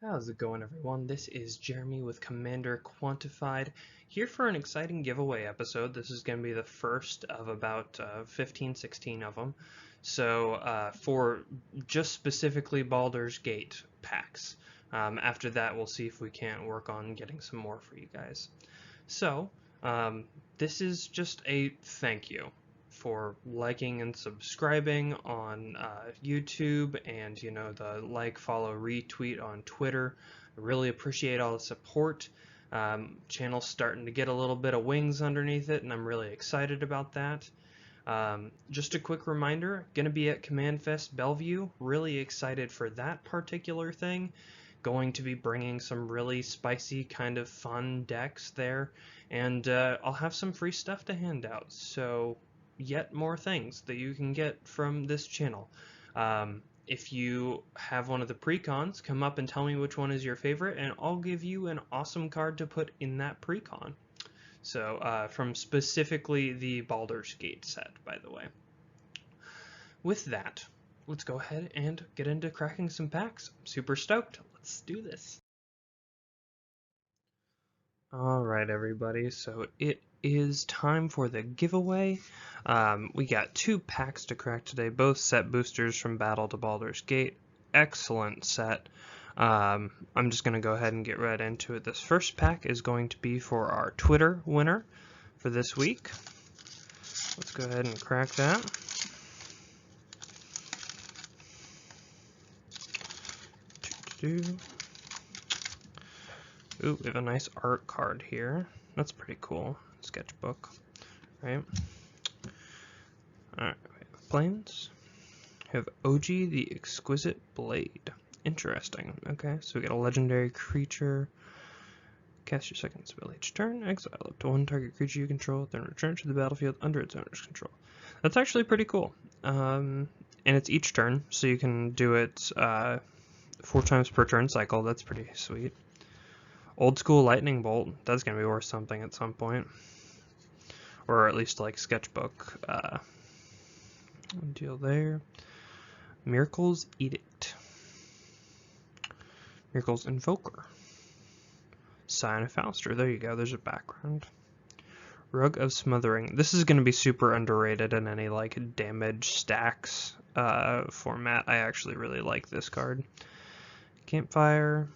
How's it going, everyone? This is Jeremy with Commander Quantified, here for an exciting giveaway episode. This is going to be the first of about 15, 16 of them. So for just specifically Baldur's Gate packs. After that, we'll see if we can't work on getting some more for you guys. So this is just a thank you for liking and subscribing on YouTube, and the like, follow, retweet on Twitter. I really appreciate all the support. Channel's starting to get a little bit of wings underneath it, and I'm really excited about that. Just a quick reminder, gonna be at Command Fest Bellevue. Really excited for that particular thing. Going to be bringing some really spicy kind of fun decks there, and I'll have some free stuff to hand out. So yet more things that you can get from this channel. If you have one of the precons, come up and tell me which one is your favorite, and I'll give you an awesome card to put in that precon. So from specifically the Baldur's Gate set, by the way. With that, let's go ahead and get into cracking some packs. I'm super stoked. Let's do this. Alright, everybody, so it is time for the giveaway. We got 2 packs to crack today, both set boosters from Battle to Baldur's Gate. Excellent set. I'm just going to go ahead and get right into it. This first pack is going to be for our Twitter winner for this week. Let's go ahead and crack that. Ooh, we have a nice art card here. That's pretty cool. Sketchbook, right? Alright, we have planes. We have OG the Exquisite Blade. Interesting. Okay, so we got a legendary creature. Cast your second spell each turn. Exile up to 1 target creature you control, then return to the battlefield under its owner's control. That's actually pretty cool. And it's each turn, so you can do it 4 times per turn cycle. That's pretty sweet. Old school lightning bolt. That's gonna be worth something at some point, or at least like sketchbook. Deal there. Miracle's Edict. Miracle's Invoker. Sign of Falster. There you go. There's a background. Rug of Smothering. This is gonna be super underrated in any like damage stacks format. I actually really like this card. Campfire.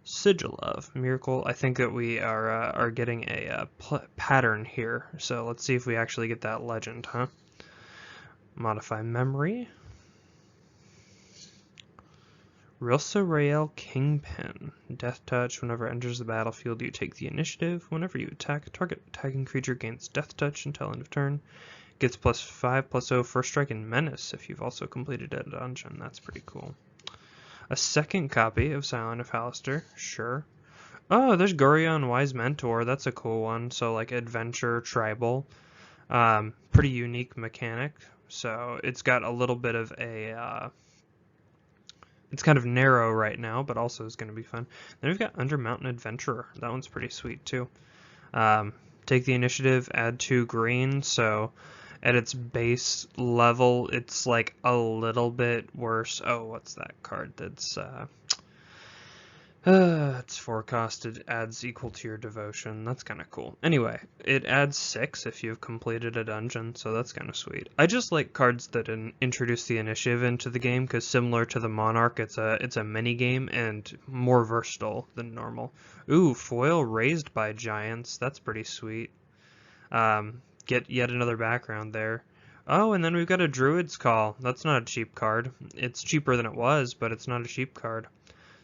Sigil of Miracle. I think that we are getting a pattern here, so let's see if we actually get that legend, huh? Modify Memory. Rilsa Rael Kingpin. Death Touch. Whenever it enters the battlefield, you take the initiative. Whenever you attack, target attacking creature gains Death Touch until end of turn. Gets +5/+0 First Strike and Menace if you've also completed a dungeon. That's pretty cool. A second copy of Silent of Halaster, sure. Oh, there's Gorion Wise Mentor. That's a cool one. So like adventure tribal, pretty unique mechanic. So it's got a little bit of a, it's kind of narrow right now, but also is going to be fun. Then we've got Undermountain Adventurer. That one's pretty sweet too. Take the initiative, add 2 green. So at its base level, it's like a little bit worse. Oh, what's that card? That's it's forecasted, adds equal to your devotion. That's kind of cool. Anyway, it adds 6 if you've completed a dungeon, so that's kind of sweet. I just like cards that introduce the initiative into the game, because similar to the Monarch, it's a mini game and more versatile than normal. Ooh, foil Raised by Giants. That's pretty sweet. Get yet another background there. Oh, and then we've got a Druid's Call. That's not a cheap card. It's cheaper than it was, but it's not a cheap card.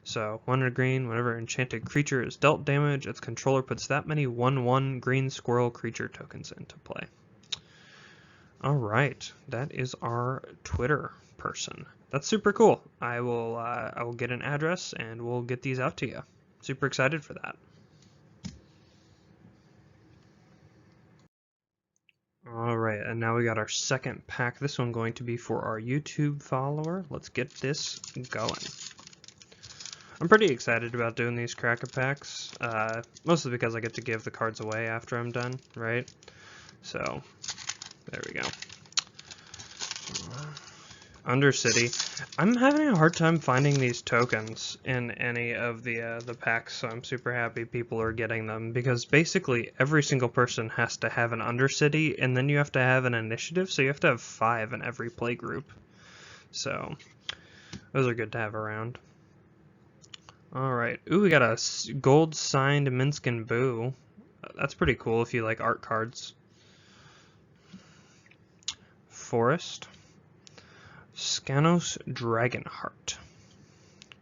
So, 1 green, whenever enchanted creature is dealt damage, its controller puts that many 1/1 green squirrel creature tokens into play. Alright, that is our Twitter person. That's super cool. I will get an address and we'll get these out to you. Super excited for that. Alright, and now we got our second pack. This one going to be for our YouTube follower. Let's get this going. I'm pretty excited about doing these cracker packs, mostly because I get to give the cards away after I'm done, right? So, there we go. Undercity. I'm having a hard time finding these tokens in any of the packs, so I'm super happy people are getting them, because basically every single person has to have an Undercity, and then you have to have an initiative, so you have to have 5 in every play group. So those are good to have around. Alright, ooh, we got a gold signed Minskin Boo. That's pretty cool if you like art cards. Forest. Scanos Dragonheart.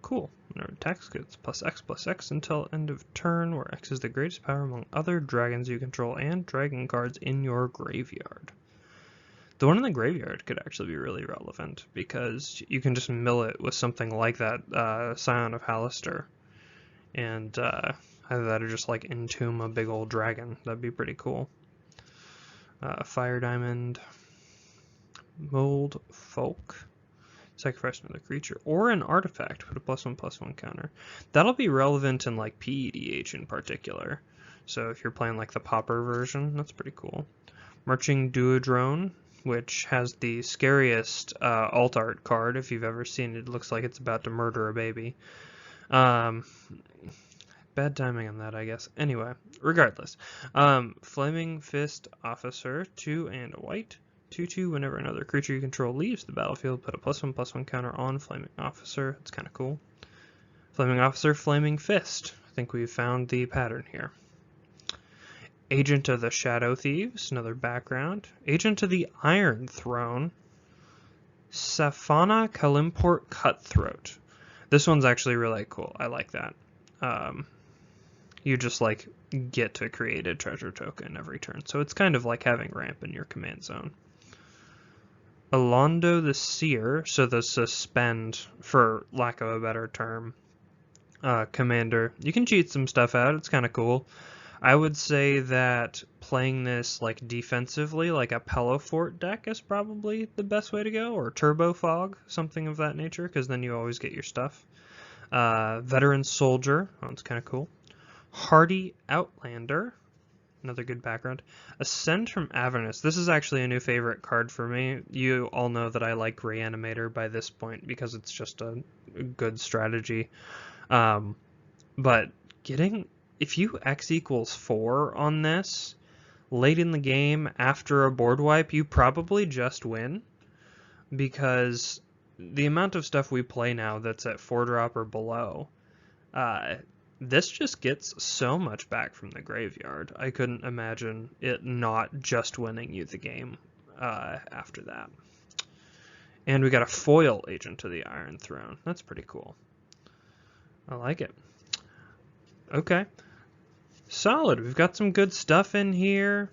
Cool. Whenever attacks gets +X until end of turn, where X is the greatest power among other dragons you control and dragon cards in your graveyard. The one in the graveyard could actually be really relevant, because you can just mill it with something like that Scion of Halaster, and either that or just like entomb a big old dragon. That'd be pretty cool. Fire Diamond. Mold Folk. Sacrifice another creature or an artifact. Put a +1/+1 counter. That'll be relevant in like PEDH in particular. So if you're playing like the Pauper version, that's pretty cool. Marching Duodrone, which has the scariest alt art card if you've ever seen it. It looks like it's about to murder a baby. Bad timing on that, I guess. Anyway, regardless. Flaming Fist Officer, 2 and a white. 2/2, whenever another creature you control leaves the battlefield, put a +1/+1 counter on Flaming Officer. It's kind of cool. Flaming Officer, Flaming Fist. I think we've found the pattern here. Agent of the Shadow Thieves, another background. Agent of the Iron Throne. Safana Kalimport Cutthroat. This one's actually really cool. I like that. You just like get to create a treasure token every turn. So it's kind of like having ramp in your command zone. Alondo the Seer, so the suspend, for lack of a better term, commander. You can cheat some stuff out, it's kind of cool. I would say that playing this like defensively, like a Pelofort deck is probably the best way to go, or Turbo Fog, something of that nature, because then you always get your stuff. Veteran Soldier, oh, it's kind of cool. Hardy Outlander, another good background. Ascend from Avernus. This is actually a new favorite card for me. You all know that I like Reanimator by this point because it's just a good strategy. But if you X equals 4 on this, late in the game after a board wipe, you probably just win, because the amount of stuff we play now that's at 4-drop or below, this just gets so much back from the graveyard. I couldn't imagine it not just winning you the game after that. And we got a foil Agent to the Iron Throne. That's pretty cool. I like it. Okay. Solid. We've got some good stuff in here.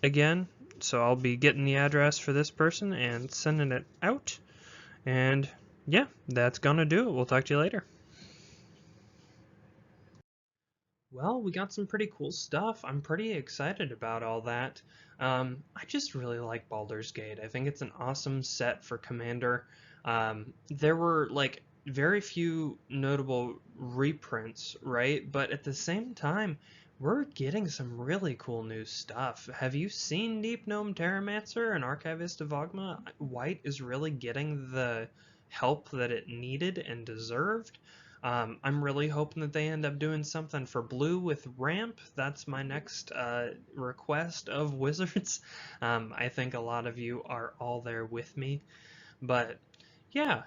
Again, so I'll be getting the address for this person and sending it out. And yeah, that's gonna do it. We'll talk to you later. Well, we got some pretty cool stuff. I'm pretty excited about all that. I just really like Baldur's Gate. I think it's an awesome set for Commander. There were like very few notable reprints, right? But at the same time, we're getting some really cool new stuff. Have you seen Deep Gnome Terramancer and Archivist of Ogma? White is really getting the help that it needed and deserved. I'm really hoping that they end up doing something for blue with ramp. That's my next request of Wizards. I think a lot of you are all there with me. But yeah,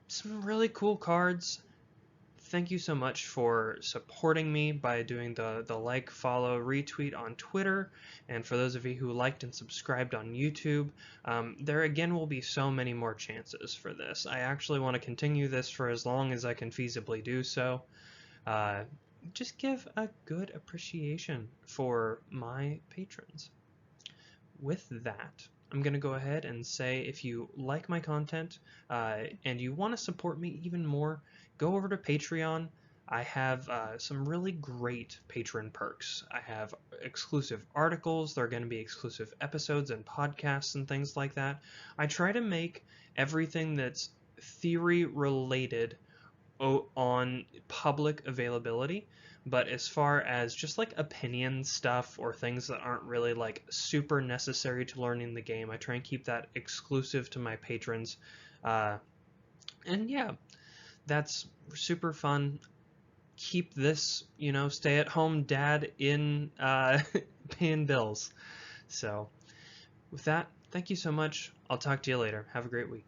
some really cool cards. Thank you so much for supporting me by doing the like, follow, retweet on Twitter, and for those of you who liked and subscribed on YouTube, there again will be so many more chances for this. I actually want to continue this for as long as I can feasibly do so. Just give a good appreciation for my patrons. With that, I'm going to go ahead and say, if you like my content and you want to support me even more, go over to Patreon. I have some really great patron perks. I have exclusive articles. There are going to be exclusive episodes and podcasts and things like that. I try to make everything that's theory related on public availability, but as far as just like opinion stuff or things that aren't really like super necessary to learning the game, I try and keep that exclusive to my patrons. And yeah, that's super fun. Keep this, stay at home dad in paying bills. So with that, thank you so much. I'll talk to you later. Have a great week.